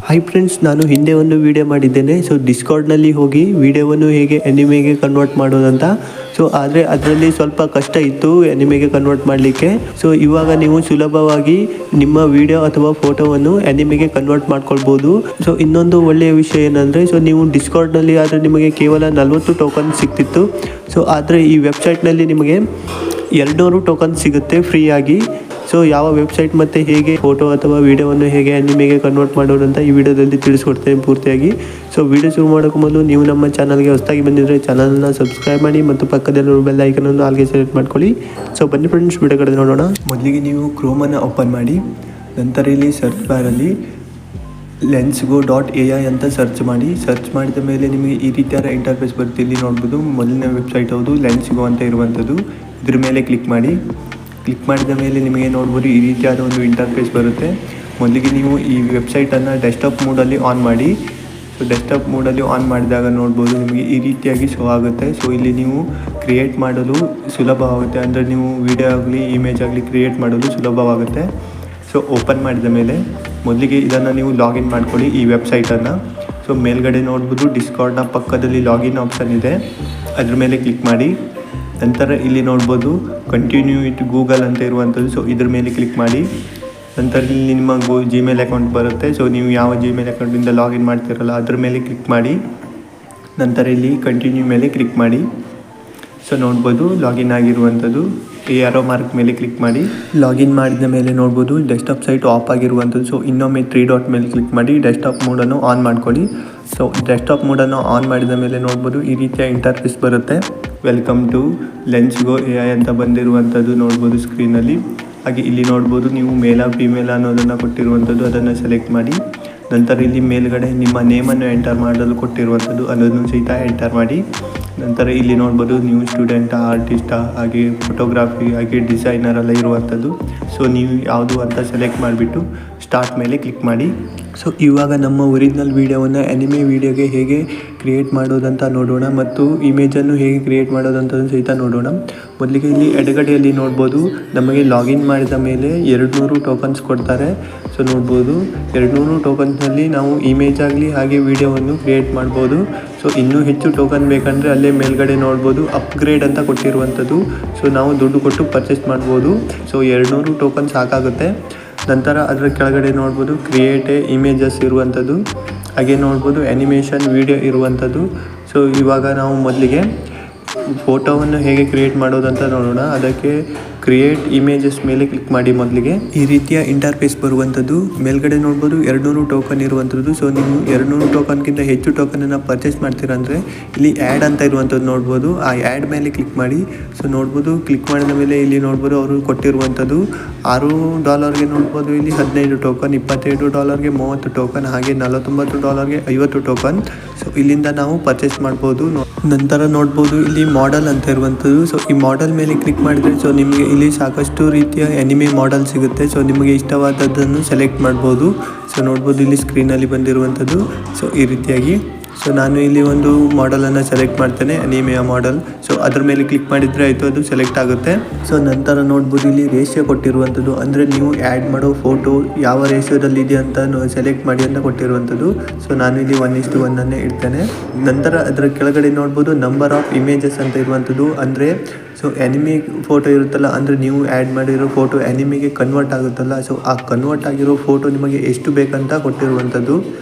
Hi friends, ನಾನು ಹಿಂದೆ ಒಂದು ವಿಡಿಯೋ ಮಾಡಿದ್ದೇನೆ. ಸೊ ಡಿಸ್ಕಾರ್ಡ್ನಲ್ಲಿ ಹೋಗಿ ವಿಡಿಯೋವನ್ನು ಹೇಗೆ ಎನಿಮೆಗೆ ಕನ್ವರ್ಟ್ ಮಾಡೋದಂತ. ಸೊ ಆದರೆ ಅದರಲ್ಲಿ ಸ್ವಲ್ಪ ಕಷ್ಟ ಇತ್ತು ಎನಿಮೆಗೆ ಕನ್ವರ್ಟ್ ಮಾಡಲಿಕ್ಕೆ. ಸೊ ಇವಾಗ ನೀವು ಸುಲಭವಾಗಿ ನಿಮ್ಮ ವಿಡಿಯೋ ಅಥವಾ ಫೋಟೋವನ್ನು ಎನಿಮೆಗೆ ಕನ್ವರ್ಟ್ ಮಾಡ್ಕೊಳ್ಬೋದು. ಸೊ ಇನ್ನೊಂದು ಒಳ್ಳೆಯ ವಿಷಯ ಏನಂದರೆ, ಸೊ ನೀವು ಡಿಸ್ಕಾರ್ಡ್ನಲ್ಲಿ ಆದರೆ ನಿಮಗೆ ಕೇವಲ 40 ಟೋಕನ್ ಸಿಗ್ತಿತ್ತು. ಸೊ ಆದರೆ ಈ ವೆಬ್ಸೈಟ್ನಲ್ಲಿ ನಿಮಗೆ 200 ಟೋಕನ್ ಸಿಗುತ್ತೆ ಫ್ರೀಯಾಗಿ. ಸೊ ಯಾವ ವೆಬ್ಸೈಟ್ ಮತ್ತು ಹೇಗೆ ಫೋಟೋ ಅಥವಾ ವಿಡಿಯೋವನ್ನು ಹೇಗೆ ಅನಿಮೆಗೆ ಕನ್ವರ್ಟ್ ಮಾಡೋದು ಅಂತ ಈ ವಿಡಿಯೋದಲ್ಲಿ ತಿಳಿಸ್ಕೊಡ್ತೇನೆ ಪೂರ್ತಿಯಾಗಿ. ಸೊ ವಿಡಿಯೋ ಶುರು ಮಾಡೋಕ್ಕೂ ಮೊದಲು ನೀವು ನಮ್ಮ ಚಾನಲ್ಗೆ ಹೊಸದಾಗಿ ಬಂದಿದ್ದರೆ ಚಾನಲ್ನ ಸಬ್ಸ್ಕ್ರೈಬ್ ಮಾಡಿ ಮತ್ತು ಪಕ್ಕದಲ್ಲಿರೋ ಬೆಲ್ ಐಕನನ್ನು ಆಲ್ಗೆ ಸೆಲೆಕ್ಟ್ ಮಾಡ್ಕೊಳ್ಳಿ. ಸೊ ಬನ್ನಿ ಫ್ರೆಂಡ್ಸ್, ವಿಡಿಯೋ ಕಡೆ ನೋಡೋಣ. ಮೊದಲಿಗೆ ನೀವು ಕ್ರೋಮನ್ನು ಓಪನ್ ಮಾಡಿ, ನಂತರ ಇಲ್ಲಿ ಸರ್ಚ್ ಬಾರಲ್ಲಿ lensgo.ai ಅಂತ ಸರ್ಚ್ ಮಾಡಿ. ಸರ್ಚ್ ಮಾಡಿದ ಮೇಲೆ ನಿಮಗೆ ಈ ರೀತಿಯಾದ ಇಂಟರ್ಫೇಸ್ ಬರುತ್ತೆ. ಇಲ್ಲಿ ನೋಡ್ಬೋದು ಮೊದಲನೇ ವೆಬ್ಸೈಟ್ ಹೌದು, ಲೆನ್ಸ್ಗೋ ಅಂತ ಇರುವಂಥದ್ದು. ಇದ್ರ ಮೇಲೆ ಕ್ಲಿಕ್ ಮಾಡಿ. ಕ್ಲಿಕ್ ಮಾಡಿದ ಮೇಲೆ ನಿಮಗೆ ನೋಡ್ಬೋದು ಈ ರೀತಿಯಾದ ಒಂದು ಇಂಟರ್ಫೇಸ್ ಬರುತ್ತೆ. ಮೊದಲಿಗೆ ನೀವು ಈ ವೆಬ್ಸೈಟನ್ನು ಡೆಸ್ಕ್ಟಾಪ್ ಮೋಡಲ್ಲಿ ಆನ್ ಮಾಡಿ. ಸೊ ಡೆಸ್ಕ್ಟಾಪ್ ಮೋಡಲ್ಲಿ ಆನ್ ಮಾಡಿದಾಗ ನೋಡ್ಬೋದು ನಿಮಗೆ ಈ ರೀತಿಯಾಗಿ ಶೋ ಆಗುತ್ತೆ. ಸೊ ಇಲ್ಲಿ ನೀವು ಕ್ರಿಯೇಟ್ ಮಾಡಲು ಸುಲಭವಾಗುತ್ತೆ, ಅಂದರೆ ನೀವು ವಿಡಿಯೋ ಆಗಲಿ ಇಮೇಜ್ ಆಗಲಿ ಕ್ರಿಯೇಟ್ ಮಾಡಲು ಸುಲಭವಾಗುತ್ತೆ. ಸೊ ಓಪನ್ ಮಾಡಿದ ಮೇಲೆ ಮೊದಲಿಗೆ ಇದನ್ನು ನೀವು ಲಾಗಿನ್ ಮಾಡ್ಕೊಳ್ಳಿ ಈ ವೆಬ್ಸೈಟನ್ನು. ಸೊ ಮೇಲ್ಗಡೆ ನೋಡ್ಬೋದು ಡಿಸ್ಕಾರ್ಡ್ನ ಪಕ್ಕದಲ್ಲಿ ಲಾಗಿನ್ ಆಪ್ಷನ್ ಇದೆ, ಅದ್ರ ಮೇಲೆ ಕ್ಲಿಕ್ ಮಾಡಿ. ನಂತರ ಇಲ್ಲಿ ನೋಡ್ಬೋದು ಕಂಟಿನ್ಯೂ ವಿತ್ ಗೂಗಲ್ ಅಂತ ಇರುವಂಥದ್ದು. ಸೊ ಇದ್ರ ಮೇಲೆ ಕ್ಲಿಕ್ ಮಾಡಿ. ನಂತರ ಇಲ್ಲಿ ನಿಮ್ಮ ಜಿಮೇಲ್ ಅಕೌಂಟ್ ಬರುತ್ತೆ. ಸೊ ನೀವು ಯಾವ ಜಿಮೇಲ್ ಅಕೌಂಟಿಂದ ಲಾಗಿನ್ ಮಾಡ್ತಿರಲ್ಲ ಅದ್ರ ಮೇಲೆ ಕ್ಲಿಕ್ ಮಾಡಿ. ನಂತರ ಇಲ್ಲಿ ಕಂಟಿನ್ಯೂ ಮೇಲೆ ಕ್ಲಿಕ್ ಮಾಡಿ. ಸೊ ನೋಡ್ಬೋದು ಲಾಗಿನ್ ಆಗಿರುವಂಥದ್ದು. ಈ ಆರೋ ಮಾರ್ಕ್ ಮೇಲೆ ಕ್ಲಿಕ್ ಮಾಡಿ. ಲಾಗಿನ್ ಮಾಡಿದ ಮೇಲೆ ನೋಡ್ಬೋದು ಡೆಸ್ಕ್ಟಾಪ್ ಸೈಟ್ ಆಫ್ ಆಗಿರುವಂಥದ್ದು. ಸೊ ಇನ್ನೊಮ್ಮೆ 3 ಡಾಟ್ ಮೇಲೆ ಕ್ಲಿಕ್ ಮಾಡಿ ಡೆಸ್ಕ್ಟಾಪ್ ಮೋಡನ್ನು ಆನ್ ಮಾಡ್ಕೊಳ್ಳಿ. ಸೊ ಡೆಸ್ಕ್ಟಾಪ್ ಮೋಡನ್ನು ಆನ್ ಮಾಡಿದ ಮೇಲೆ ನೋಡ್ಬೋದು ಈ ರೀತಿಯ ಇಂಟರ್ಫೇಸ್ ಬರುತ್ತೆ. ವೆಲ್ಕಮ್ ಟು ಲೆನ್ಸ್ಗೋ AI ಅಂತ ಬಂದಿರುವಂಥದ್ದು ನೋಡ್ಬೋದು ಸ್ಕ್ರೀನಲ್ಲಿ. ಹಾಗೆ ಇಲ್ಲಿ ನೋಡ್ಬೋದು ನೀವು ಮೇಲ ಫಿಮೇಲ್ ಅನ್ನೋದನ್ನು ಕೊಟ್ಟಿರುವಂಥದ್ದು, ಅದನ್ನು ಸೆಲೆಕ್ಟ್ ಮಾಡಿ. ನಂತರ ಇಲ್ಲಿ ಮೇಲ್ಗಡೆ ನಿಮ್ಮ ನೇಮನ್ನು ಎಂಟರ್ ಮಾಡಲು ಕೊಟ್ಟಿರುವಂಥದ್ದು, ಅದನ್ನು ಸಹಿತ ಎಂಟರ್ ಮಾಡಿ. ನಂತರ ಇಲ್ಲಿ ನೋಡ್ಬೋದು ನ್ಯೂ ಸ್ಟೂಡೆಂಟಾ, ಆರ್ಟಿಸ್ಟಾ, ಹಾಗೆ ಫೋಟೋಗ್ರಾಫಿ, ಹಾಗೆ ಡಿಸೈನರ್ ಎಲ್ಲ ಇರುವಂಥದ್ದು. ಸೊ ನೀವು ಯಾವುದು ಅಂತ ಸೆಲೆಕ್ಟ್ ಮಾಡಿಬಿಟ್ಟು ಸ್ಟಾರ್ಟ್ ಮೇಲೆ ಕ್ಲಿಕ್ ಮಾಡಿ. ಸೊ ಇವಾಗ ನಮ್ಮ ಒರಿಜಿನಲ್ ವೀಡಿಯೋವನ್ನು ಅನಿಮೆ ವೀಡಿಯೋಗೆ ಹೇಗೆ ಕ್ರಿಯೇಟ್ ಮಾಡೋದಂತ ನೋಡೋಣ, ಮತ್ತು ಇಮೇಜನ್ನು ಹೇಗೆ ಕ್ರಿಯೇಟ್ ಮಾಡೋದಂತ ಸಹಿತ ನೋಡೋಣ. ಮೊದಲಿಗೆ ಇಲ್ಲಿ ಎಡಗಡೆಯಲ್ಲಿ ನೋಡ್ಬೋದು ನಮಗೆ ಲಾಗಿನ್ ಮಾಡಿದ ಮೇಲೆ 200 ಟೋಕನ್ಸ್ ಕೊಡ್ತಾರೆ. ಸೊ ನೋಡ್ಬೋದು 200 ಟೋಕನ್ಸ್ನಲ್ಲಿ ನಾವು ಇಮೇಜ್ ಆಗಲಿ ಹಾಗೆ ವೀಡಿಯೋವನ್ನು ಕ್ರಿಯೇಟ್ ಮಾಡ್ಬೋದು. ಸೊ ಇನ್ನೂ ಹೆಚ್ಚು ಟೋಕನ್ ಬೇಕಂದರೆ ಅಲ್ಲೇ ಮೇಲ್ಗಡೆ ನೋಡ್ಬೋದು ಅಪ್ಗ್ರೇಡ್ ಅಂತ ಕೊಟ್ಟಿರುವಂಥದ್ದು. ಸೊ ನಾವು ದುಡ್ಡು ಕೊಟ್ಟು ಪರ್ಚೇಸ್ ಮಾಡ್ಬೋದು. ಸೊ 200 ಟೋಕನ್ ಸಾಕಾಗುತ್ತೆ. ನಂತರ ಅದರ ಕೆಳಗಡೆ ನೋಡ್ಬೋದು ಕ್ರಿಯೇಟ್ ಇಮೇಜಸ್ ಇರುವಂಥದ್ದು, ಹಾಗೆ ನೋಡ್ಬೋದು ಆ್ಯನಿಮೇಷನ್ ವೀಡಿಯೋ ಇರುವಂಥದ್ದು. ಸೊ ಇವಾಗ ನಾವು ಮೊದಲಿಗೆ ಫೋಟೋವನ್ನು ಹೇಗೆ ಕ್ರಿಯೇಟ್ ಮಾಡೋದಂತ ನೋಡೋಣ. ಅದಕ್ಕೆ ಕ್ರಿಯೇಟ್ ಇಮೇಜಸ್ ಮೇಲೆ ಕ್ಲಿಕ್ ಮಾಡಿ. ಮೊದಲಿಗೆ ಈ ರೀತಿಯ ಇಂಟರ್ಫೇಸ್ ಬರುವಂಥದ್ದು. ಮೇಲ್ಗಡೆ ನೋಡ್ಬೋದು 200 ಟೋಕನ್ ಇರುವಂಥದ್ದು. ಸೊ ನೀವು 200 ಟೋಕನ್ಗಿಂತ ಹೆಚ್ಚು ಟೋಕನನ್ನು ಪರ್ಚೇಸ್ ಮಾಡ್ತೀರಂದರೆ ಇಲ್ಲಿ ಆ್ಯಡ್ ಅಂತ ಇರುವಂಥದ್ದು ನೋಡ್ಬೋದು. ಆ ಆ್ಯಡ್ ಮೇಲೆ ಕ್ಲಿಕ್ ಮಾಡಿ. ಸೊ ನೋಡ್ಬೋದು ಕ್ಲಿಕ್ ಮಾಡಿದ ಮೇಲೆ ಇಲ್ಲಿ ನೋಡ್ಬೋದು ಅವರು ಕೊಟ್ಟಿರುವಂಥದ್ದು $6ಗೆ ನೋಡ್ಬೋದು ಇಲ್ಲಿ 15 ಟೋಕನ್, $27ಗೆ 30 ಟೋಕನ್, ಹಾಗೆ $49ಗೆ 50 ಟೋಕನ್. ಸೊ ಇಲ್ಲಿಂದ ನಾವು ಪರ್ಚೇಸ್ ಮಾಡ್ಬೋದು. ನಂತರ ನೋಡ್ಬೋದು ಇಲ್ಲಿ ಮಾಡೆಲ್ ಅಂತ ಇರುವಂಥದ್ದು. ಸೊ ಈ ಮಾಡೆಲ್ ಮೇಲೆ ಕ್ಲಿಕ್ ಮಾಡಿದರೆ ಸೊ ನಿಮಗೆ ಇಲ್ಲಿ ಸಾಕಷ್ಟು ರೀತಿಯ ಅನಿಮೆ ಮಾಡೆಲ್ ಸಿಗುತ್ತೆ. ಸೊ ನಿಮಗೆ ಇಷ್ಟವಾದದ್ದನ್ನು ಸೆಲೆಕ್ಟ್ ಮಾಡ್ಬೋದು. ಸೊ ನೋಡ್ಬೋದು ಇಲ್ಲಿ ಸ್ಕ್ರೀನಲ್ಲಿ ಬಂದಿರುವಂಥದ್ದು. ಸೊ ಈ ರೀತಿಯಾಗಿ ಸೊ ನಾನು ಇಲ್ಲಿ ಒಂದು ಮಾಡೆಲನ್ನು ಸೆಲೆಕ್ಟ್ ಮಾಡ್ತೇನೆ, ಅನಿಮೆಯ ಮಾಡೆಲ್. ಸೊ ಅದ್ರ ಮೇಲೆ ಕ್ಲಿಕ್ ಮಾಡಿದರೆ ಆಯಿತು, ಅದು ಸೆಲೆಕ್ಟ್ ಆಗುತ್ತೆ. ಸೊ ನಂತರ ನೋಡ್ಬೋದು ಇಲ್ಲಿ ರೇಷಿಯೋ ಕೊಟ್ಟಿರುವಂಥದ್ದು, ಅಂದರೆ ನೀವು ಆ್ಯಡ್ ಮಾಡೋ ಫೋಟೋ ಯಾವ ರೇಷಿಯೋದಲ್ಲಿ ಇದೆ ಅಂತ ಸೆಲೆಕ್ಟ್ ಮಾಡಿ ಅಂತ ಕೊಟ್ಟಿರುವಂಥದ್ದು. ಸೊ ನಾನು ಇಲ್ಲಿ 1:1 ಇಡ್ತೇನೆ. ನಂತರ ಅದರ ಕೆಳಗಡೆ ನೋಡ್ಬೋದು ನಂಬರ್ ಆಫ್ ಇಮೇಜಸ್ ಅಂತ ಇರುವಂಥದ್ದು, ಅಂದರೆ ಸೊ ಆ್ಯನಿಮೆ ಫೋಟೋ ಇರುತ್ತಲ್ಲ, ಅಂದರೆ ನೀವು ಆ್ಯಡ್ ಮಾಡಿರೋ ಫೋಟೋ ಆ್ಯನಿಮೆಗೆ ಕನ್ವರ್ಟ್ ಆಗುತ್ತಲ್ಲ, ಸೊ ಆ ಕನ್ವರ್ಟ್ ಆಗಿರೋ ಫೋಟೋ ನಿಮಗೆ ಎಷ್ಟು ಬೇಕಂತ ಕೊಟ್ಟಿರುವಂಥದ್ದು.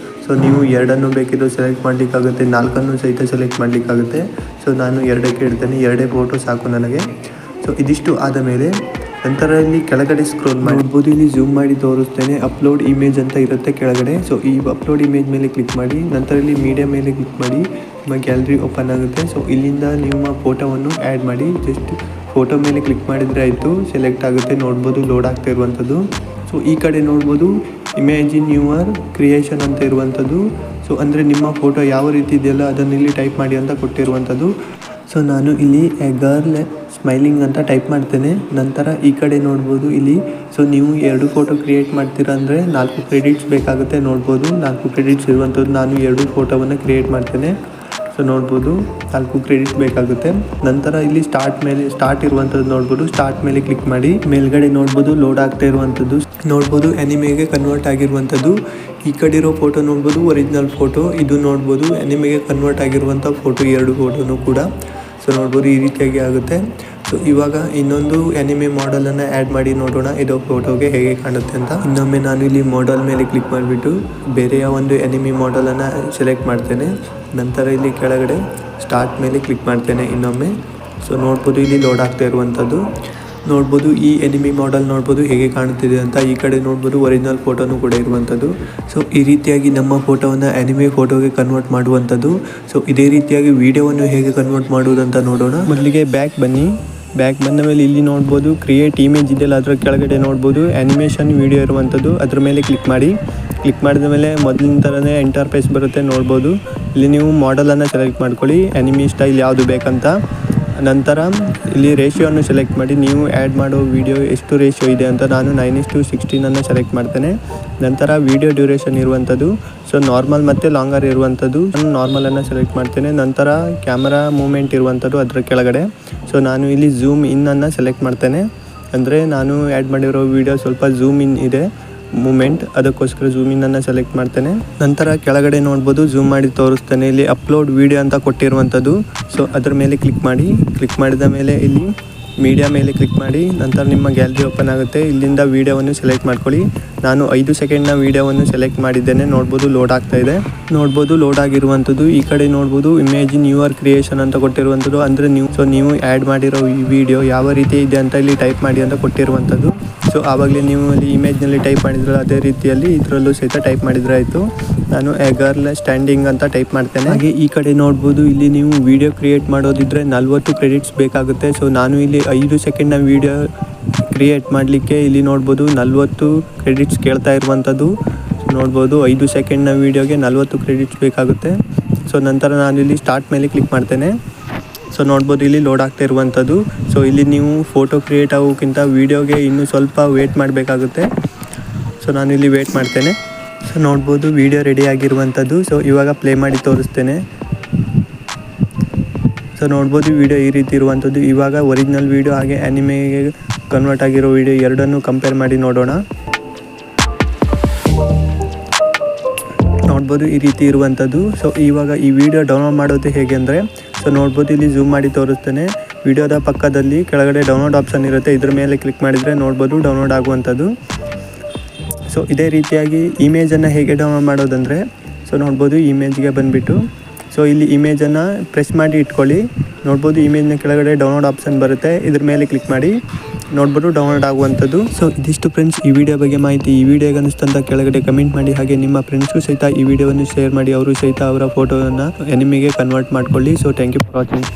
ಸೊ ನೀವು 2 ಬೇಕಿದ್ದು ಸೆಲೆಕ್ಟ್ ಮಾಡಲಿಕ್ಕಾಗುತ್ತೆ, 4 ಸಹಿತ ಸೆಲೆಕ್ಟ್ ಮಾಡಲಿಕ್ಕಾಗುತ್ತೆ. ಸೊ ನಾನು 2ಕ್ಕೆ ಇಡ್ತೇನೆ, 2 ಫೋಟೋ ಸಾಕು ನನಗೆ. ಸೊ ಇದಿಷ್ಟು ಆದ ಮೇಲೆ ನಂತರ ಇಲ್ಲಿ ಕೆಳಗಡೆ ಸ್ಕ್ರೋಲ್ ಮಾಡ್ಬೋದು. ಇಲ್ಲಿ ಝೂಮ್ ಮಾಡಿ ತೋರಿಸ್ತೇನೆ. ಅಪ್ಲೋಡ್ ಇಮೇಜ್ ಅಂತ ಇರುತ್ತೆ ಕೆಳಗಡೆ. ಸೊ ಈ ಅಪ್ಲೋಡ್ ಇಮೇಜ್ ಮೇಲೆ ಕ್ಲಿಕ್ ಮಾಡಿ. ನಂತರ ಇಲ್ಲಿ ಮೀಡಿಯಾ ಮೇಲೆ ಕ್ಲಿಕ್ ಮಾಡಿ, ನಿಮ್ಮ ಗ್ಯಾಲರಿ ಓಪನ್ ಆಗುತ್ತೆ. ಸೊ ಇಲ್ಲಿಂದ ನಿಮ್ಮ ಫೋಟೋವನ್ನು ಆ್ಯಡ್ ಮಾಡಿ. ಜಸ್ಟ್ ಫೋಟೋ ಮೇಲೆ ಕ್ಲಿಕ್ ಮಾಡಿದರೆ ಆಯಿತು, ಸೆಲೆಕ್ಟ್ ಆಗುತ್ತೆ. ನೋಡ್ಬೋದು ಲೋಡ್ ಆಗ್ತಾ ಇರುವಂಥದ್ದು. ಸೊ ಈ ಕಡೆ ನೋಡ್ಬೋದು ಇಮ್ಯಾಜಿನ್ ಯುವರ್ ಕ್ರಿಯೇಷನ್ ಅಂತ ಇರುವಂಥದ್ದು. ಸೊ ಅಂದರೆ ನಿಮ್ಮ ಫೋಟೋ ಯಾವ ರೀತಿ ಇದೆಯಲ್ಲ ಅದನ್ನು ಇಲ್ಲಿ ಟೈಪ್ ಮಾಡಿ ಅಂತ ಕೊಟ್ಟಿರುವಂಥದ್ದು. ಸೊ ನಾನು ಇಲ್ಲಿ ಎ ಗರ್ಲ್ ಸ್ಮೈಲಿಂಗ್ ಅಂತ ಟೈಪ್ ಮಾಡ್ತೇನೆ. ನಂತರ ಈ ಕಡೆ ನೋಡ್ಬೋದು ಇಲ್ಲಿ ಸೊ ನೀವು 2 ಫೋಟೋ ಕ್ರಿಯೇಟ್ ಮಾಡ್ತೀರಾ ಅಂದರೆ 4 ಕ್ರೆಡಿಟ್ಸ್ ಬೇಕಾಗುತ್ತೆ. ನೋಡ್ಬೋದು 4 ಕ್ರೆಡಿಟ್ಸ್ ಇರುವಂಥದ್ದು. ನಾನು 2 ಫೋಟೋವನ್ನು ಕ್ರಿಯೇಟ್ ಮಾಡ್ತೇನೆ. ಸೊ ನೋಡ್ಬೋದು 4 ಕ್ರೆಡಿಟ್ ಬೇಕಾಗುತ್ತೆ. ನಂತರ ಇಲ್ಲಿ ಸ್ಟಾರ್ಟ್ ಇರುವಂಥದ್ದು ನೋಡ್ಬೋದು. ಸ್ಟಾರ್ಟ್ ಮೇಲೆ ಕ್ಲಿಕ್ ಮಾಡಿ. ಮೇಲ್ಗಡೆ ನೋಡ್ಬೋದು ಲೋಡ್ ಆಗ್ತಾ ಇರುವಂಥದ್ದು. ನೋಡ್ಬೋದು ಅನಿಮೆಗೆ ಕನ್ವರ್ಟ್ ಆಗಿರುವಂಥದ್ದು. ಈ ಕಡೆ ಇರೋ ಫೋಟೋ ನೋಡ್ಬೋದು ಒರಿಜಿನಲ್ ಫೋಟೋ, ಇದು ನೋಡ್ಬೋದು ನಿಮಗೆ ಕನ್ವರ್ಟ್ ಆಗಿರುವಂಥ ಫೋಟೋ, 2 ಫೋಟೋನು ಕೂಡ. ಸೊ ನೋಡ್ಬೋದು ಈ ರೀತಿಯಾಗಿ ಆಗುತ್ತೆ. ಸೊ ಇವಾಗ ಇನ್ನೊಂದು ಎನಿಮೆ ಮಾಡೆಲನ್ನು ಆ್ಯಡ್ ಮಾಡಿ ನೋಡೋಣ ಇದು ಫೋಟೋಗೆ ಹೇಗೆ ಕಾಣುತ್ತೆ ಅಂತ. ಇನ್ನೊಮ್ಮೆ ನಾನು ಇಲ್ಲಿ ಮಾಡೆಲ್ ಮೇಲೆ ಕ್ಲಿಕ್ ಮಾಡಿಬಿಟ್ಟು ಬೇರೆಯ ಒಂದು ಎನಿಮೆ ಮಾಡೆಲನ್ನು ಸೆಲೆಕ್ಟ್ ಮಾಡ್ತೇನೆ. ನಂತರ ಇಲ್ಲಿ ಕೆಳಗಡೆ ಸ್ಟಾರ್ಟ್ ಮೇಲೆ ಕ್ಲಿಕ್ ಮಾಡ್ತೇನೆ ಇನ್ನೊಮ್ಮೆ. ಸೊ ನೋಡ್ಬೋದು ಇಲ್ಲಿ ಲೋಡ್ ಆಗ್ತಾ ಇರುವಂಥದ್ದು. ನೋಡ್ಬೋದು ಈ ಎನಿಮಿ ಮಾಡೆಲ್ ನೋಡ್ಬೋದು ಹೇಗೆ ಕಾಣುತ್ತಿದೆ ಅಂತ. ಈ ಕಡೆ ನೋಡ್ಬೋದು ಒರಿಜಿನಲ್ ಫೋಟೋನು ಕೂಡ ಇರುವಂಥದ್ದು. ಸೊ ಈ ರೀತಿಯಾಗಿ ನಮ್ಮ ಫೋಟೋವನ್ನು ಎನಿಮಿ ಫೋಟೋಗೆ ಕನ್ವರ್ಟ್ ಮಾಡುವಂಥದ್ದು. ಸೊ ಇದೇ ರೀತಿಯಾಗಿ ವಿಡಿಯೋವನ್ನು ಹೇಗೆ ಕನ್ವರ್ಟ್ ಮಾಡುವುದಂತ ನೋಡೋಣ. ಮೊದಲಿಗೆ ಬ್ಯಾಕ್ ಬನ್ನಿ. ಬ್ಯಾಕ್ ಬಂದ ಮೇಲೆ ಇಲ್ಲಿ ನೋಡ್ಬೋದು ಕ್ರಿಯೇಟ್ ಇಮೇಜ್ ಇದೆಯಲ್ಲ, ಅದರ ಕೆಳಗಡೆ ನೋಡ್ಬೋದು ಆ್ಯನಿಮೇಷನ್ ವಿಡಿಯೋ ಇರುವಂಥದ್ದು. ಅದ್ರ ಮೇಲೆ ಕ್ಲಿಕ್ ಮಾಡಿ. ಕ್ಲಿಕ್ ಮಾಡಿದ ಮೇಲೆ ಮೊದಲಿನ ಥರನೇ ಇಂಟರ್ಫೇಸ್ ಬರುತ್ತೆ ನೋಡ್ಬೋದು. ಇಲ್ಲಿ ನೀವು ಮಾಡೆಲನ್ನು ಸೆಲೆಕ್ಟ್ ಮಾಡ್ಕೊಳ್ಳಿ, ಎನಿಮಿ ಸ್ಟೈಲ್ ಯಾವುದು ಬೇಕಂತ. ನಂತರ ಇಲ್ಲಿ ರೇಷಿಯೋವನ್ನು ಸೆಲೆಕ್ಟ್ ಮಾಡಿ, ನೀವು ಆ್ಯಡ್ ಮಾಡೋ ವಿಡಿಯೋ ಎಷ್ಟು ರೇಷಿಯೋ ಇದೆ ಅಂತ. ನಾನು 9:16 ಸೆಲೆಕ್ಟ್ ಮಾಡ್ತೇನೆ. ನಂತರ ವಿಡಿಯೋ ಡ್ಯೂರೇಷನ್ ಇರುವಂಥದ್ದು, ಸೊ ನಾರ್ಮಲ್ ಮತ್ತು ಲಾಂಗರ್ ಇರುವಂಥದ್ದು. ನಾನು ನಾರ್ಮಲನ್ನು ಸೆಲೆಕ್ಟ್ ಮಾಡ್ತೇನೆ. ನಂತರ ಕ್ಯಾಮರಾ ಮೂಮೆಂಟ್ ಇರುವಂಥದ್ದು ಅದರ ಕೆಳಗಡೆ. ಸೊ ನಾನು ಇಲ್ಲಿ ಝೂಮ್ ಇನ್ನನ್ನು ಸೆಲೆಕ್ಟ್ ಮಾಡ್ತೇನೆ. ಅಂದರೆ ನಾನು ಆ್ಯಡ್ ಮಾಡಿರೋ ವಿಡಿಯೋ ಸ್ವಲ್ಪ ಝೂಮ್ ಇನ್ ಇದೆ ಮೂಮೆಂಟ್, ಅದಕ್ಕೋಸ್ಕರ ಝೂಮ್ ಇನ್ನನ್ನು ಸೆಲೆಕ್ಟ್ ಮಾಡ್ತೇನೆ. ನಂತರ ಕೆಳಗಡೆ ನೋಡ್ಬೋದು ಝೂಮ್ ಮಾಡಿ ತೋರಿಸ್ತೇನೆ. ಇಲ್ಲಿ ಅಪ್ಲೋಡ್ ವಿಡಿಯೋ ಅಂತ ಕೊಟ್ಟಿರುವಂಥದ್ದು. ಸೊ ಅದರ ಮೇಲೆ ಕ್ಲಿಕ್ ಮಾಡಿ. ಕ್ಲಿಕ್ ಮಾಡಿದ ಮೇಲೆ ಇಲ್ಲಿ ಮೀಡಿಯಾ ಮೇಲೆ ಕ್ಲಿಕ್ ಮಾಡಿ. ನಂತರ ನಿಮ್ಮ ಗ್ಯಾಲರಿ ಓಪನ್ ಆಗುತ್ತೆ. ಇಲ್ಲಿಂದ ವೀಡಿಯೋವನ್ನು ಸೆಲೆಕ್ಟ್ ಮಾಡ್ಕೊಳ್ಳಿ. ನಾನು 5 ಸೆಕೆಂಡ್ನ ವೀಡಿಯೋವನ್ನು ಸೆಲೆಕ್ಟ್ ಮಾಡಿದ್ದೇನೆ. ನೋಡ್ಬೋದು ಲೋಡ್ ಆಗ್ತಾ ಇದೆ. ನೋಡ್ಬೋದು ಲೋಡ್ ಆಗಿರುವಂಥದ್ದು. ಈ ಕಡೆ ನೋಡ್ಬೋದು ಇಮೇಜಿನ್ ಯುವರ್ ಕ್ರಿಯೇಷನ್ ಅಂತ ಕೊಟ್ಟಿರುವಂಥದ್ದು. ಅಂದರೆ ನೀವು ಆ್ಯಡ್ ಮಾಡಿರೋ ಈ ವಿಡಿಯೋ ಯಾವ ರೀತಿ ಇದೆ ಅಂತ ಇಲ್ಲಿ ಟೈಪ್ ಮಾಡಿ ಅಂತ ಕೊಟ್ಟಿರುವಂಥದ್ದು. ಸೊ ಆವಾಗಲೇ ನೀವು ಅಲ್ಲಿ ಇಮೇಜ್ನಲ್ಲಿ ಟೈಪ್ ಮಾಡಿದ್ರಲ್ಲ ಅದೇ ರೀತಿಯಲ್ಲಿ ಇದರಲ್ಲೂ ಸಹಿತ ಟೈಪ್ ಮಾಡಿದ್ರೆ ಆಯಿತು. ನಾನು ಎ ಗರ್ಲ್ ಸ್ಟ್ಯಾಂಡಿಂಗ್ ಅಂತ ಟೈಪ್ ಮಾಡ್ತೇನೆ. ಹಾಗೆ ಈ ಕಡೆ ನೋಡ್ಬೋದು ಇಲ್ಲಿ ನೀವು ವಿಡಿಯೋ ಕ್ರಿಯೇಟ್ ಮಾಡೋದಿದ್ರೆ 40 ಕ್ರೆಡಿಟ್ಸ್ ಬೇಕಾಗುತ್ತೆ. ಸೊ ನಾನು ಇಲ್ಲಿ 5 ಸೆಕೆಂಡ್ನ ವಿಡಿಯೋ ಕ್ರಿಯೇಟ್ ಮಾಡಲಿಕ್ಕೆ ಇಲ್ಲಿ ನೋಡ್ಬೋದು 40 ಕ್ರೆಡಿಟ್ಸ್ ಕೇಳ್ತಾ ಇರುವಂಥದ್ದು. ನೋಡ್ಬೋದು 5 ಸೆಕೆಂಡ್ನ ವೀಡಿಯೋಗೆ 40 ಕ್ರೆಡಿಟ್ಸ್ ಬೇಕಾಗುತ್ತೆ. ಸೊ ನಂತರ ನಾನು ಇಲ್ಲಿ ಸ್ಟಾರ್ಟ್ ಮೇಲೆ ಕ್ಲಿಕ್ ಮಾಡ್ತೇನೆ. ಸೊ ನೋಡ್ಬೋದು ಇಲ್ಲಿ ಲೋಡ್ ಆಗ್ತಾ ಇರುವಂಥದ್ದು. ಸೊ ಇಲ್ಲಿ ನೀವು ಫೋಟೋ ಕ್ರಿಯೇಟ್ ಆಗೋಕ್ಕಿಂತ ವೀಡಿಯೋಗೆ ಇನ್ನೂ ಸ್ವಲ್ಪ ವೇಟ್ ಮಾಡಬೇಕಾಗುತ್ತೆ. ಸೊ ನಾನು ಇಲ್ಲಿ ವೇಟ್ ಮಾಡ್ತೇನೆ. ಸೊ ನೋಡ್ಬೋದು ವೀಡಿಯೋ ರೆಡಿ ಆಗಿರುವಂಥದ್ದು. ಸೊ ಇವಾಗ ಪ್ಲೇ ಮಾಡಿ ತೋರಿಸ್ತೇನೆ. ಸೊ ನೋಡ್ಬೋದು ವೀಡಿಯೋ ಈ ರೀತಿ ಇರುವಂಥದ್ದು. ಇವಾಗ ಒರಿಜಿನಲ್ ವೀಡಿಯೋ ಹಾಗೆ ಆ್ಯನಿಮೆಗೆ ಕನ್ವರ್ಟ್ ಆಗಿರೋ ವೀಡಿಯೋ ಎರಡನ್ನೂ ಕಂಪೇರ್ ಮಾಡಿ ನೋಡೋಣ. ನೋಡ್ಬೋದು ಈ ರೀತಿ ಇರುವಂಥದ್ದು. ಸೊ ಇವಾಗ ಈ ವಿಡಿಯೋ ಡೌನ್ಲೋಡ್ ಮಾಡೋದು ಹೇಗೆ ಅಂದರೆ, ಸೊ ನೋಡ್ಬೋದು ಇಲ್ಲಿ ಝೂಮ್ ಮಾಡಿ ತೋರಿಸ್ತೇನೆ. ವಿಡಿಯೋದ ಪಕ್ಕದಲ್ಲಿ ಕೆಳಗಡೆ ಡೌನ್ಲೋಡ್ ಆಪ್ಷನ್ ಇರುತ್ತೆ. ಇದ್ರ ಮೇಲೆ ಕ್ಲಿಕ್ ಮಾಡಿದರೆ ನೋಡ್ಬೋದು ಡೌನ್ಲೋಡ್ ಆಗುವಂಥದ್ದು. ಸೊ ಇದೇ ರೀತಿಯಾಗಿ ಇಮೇಜನ್ನು ಹೇಗೆ ಡೌನ್ಲೋಡ್ ಮಾಡೋದಂದರೆ, ಸೊ ನೋಡ್ಬೋದು ಇಮೇಜ್ಗೆ ಬಂದುಬಿಟ್ಟು ಸೊ ಇಲ್ಲಿ ಇಮೇಜನ್ನು ಪ್ರೆಸ್ ಮಾಡಿ ಇಟ್ಕೊಳ್ಳಿ. ನೋಡ್ಬೋದು ಇಮೇಜ್ನ ಕೆಳಗಡೆ ಡೌನ್ಲೋಡ್ ಆಪ್ಷನ್ ಬರುತ್ತೆ. ಇದ್ರ ಮೇಲೆ ಕ್ಲಿಕ್ ಮಾಡಿ ನೋಡ್ಬೋದು ಡೌನ್ಲೋಡ್ ಆಗುವಂಥದ್ದು. ಸೊ ಇದಿಷ್ಟು ಫ್ರೆಂಡ್ಸ್ ಈ ವಿಡಿಯೋ ಬಗ್ಗೆ ಮಾಹಿತಿ. ಈ ವಿಡಿಯೋ ಹೇಗೆ ಅನಿಸ್ತಂತ ಕೆಳಗಡೆ ಕಮೆಂಟ್ ಮಾಡಿ. ಹಾಗೆ ನಿಮ್ಮ ಫ್ರೆಂಡ್ಸ್ಗೂ ಸಹಿತ ಈ ವಿಡಿಯೋವನ್ನು ಶೇರ್ ಮಾಡಿ. ಅವರು ಸಹಿತ ಅವರ ಫೋಟೋವನ್ನು ಎನಿಮಿಗೆ ಕನ್ವರ್ಟ್ ಮಾಡ್ಕೊಳ್ಳಿ. So thank you for watching.